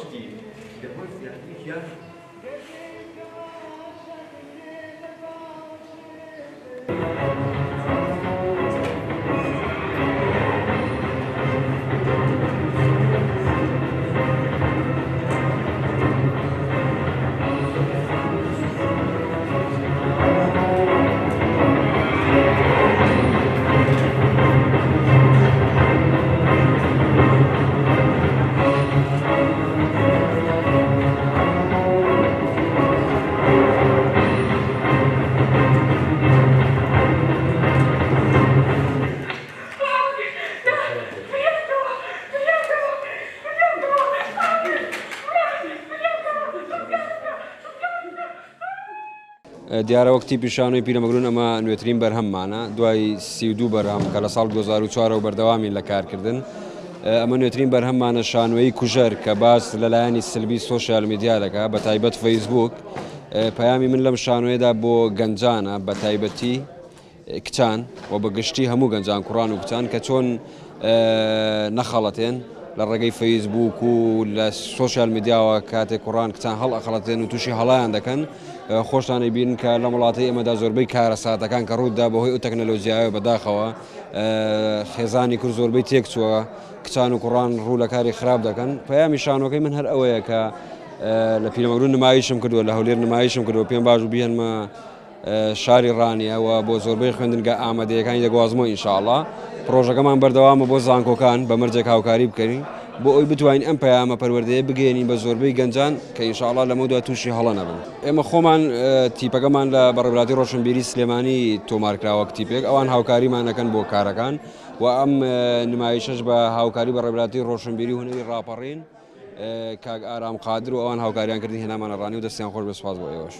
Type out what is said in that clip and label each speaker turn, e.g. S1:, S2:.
S1: خۆشکی لەبۆی زیاتریان
S2: دیارە وەکتی پیشانەی پیرەمەگرون ئەمە نوێترین بەرهەممانە دوای 32 بەرهەم کە لە ساڵ 2004 بەردەوامین لە کارکردن ئەمە نوێترین بەرهەممانە شانۆیی کوژەر کە باس لەلایەنی سلبی سۆشیال میدیا دەکات بە تایبەت فەیسبوک پەیامی من لەم شانۆیەدا بۆ گەنجانە بە تایبەتی کچان و بە گشتی هەموو گەنجان کوڕان و کچان کە چۆن نەخەڵەتێن لە ڕێگەی فەیسبوک و لە سۆشیال میدیاوە کاتێک کوڕان کچان هەڵ ئەخەڵەتێن و تووشی هەڵایان دەکەن خۆشتانەی بین کە لە وڵاتی ئێمەدا زۆربەی کارە ساتەکان کە ڕوودا بەهۆی ئەو تەکنەلۆژیایە بەداخەوە خێزانی کورد زۆربەی تێک چووە کچان و کوڕان ڕوو لە کاری خراپ دەکەن پەیامی شانۆکەی من هەر ئەوەیە کە لە پیرەمەگرون نمایشم کردووە لە هەولێر نمایشم کردووە پێم باش و بیهێنمە شاری ڕانیەوە بۆ زۆربەی خوێندنگە ئامادەیەکانی دەگوازمەوە ئینشاءڵڵا پرۆژەکەمان بەردەوامە بۆ زانکۆکان بە مەرجێک هاوکاری بکەین بۆ ئەوی بتوانین ئەم پەیامە پەروەردەیە بگەێنین بە زۆربەی گەنجان کە ئینشاءڵڵا لەمە دوای تووشی هەڵە نەبن ئێمە خۆمان تیپەکەمان لە بەڕێوەبەتی ڕۆشنبیری سلێمانی تۆمارکراوە تیپێک ئەوان هاوکاریمان دەکەن بۆ کارەکان و ئەم نمایشەش بە هاوکاری بەڕێوەبەتی ڕۆشنبیری هونەری ڕاپەڕین کاک ئارام قادر و ئەوان هاوکاریان کردی هێنامانە ڕانی و دەستیان خۆش بە سوپاس بۆ ئێوەش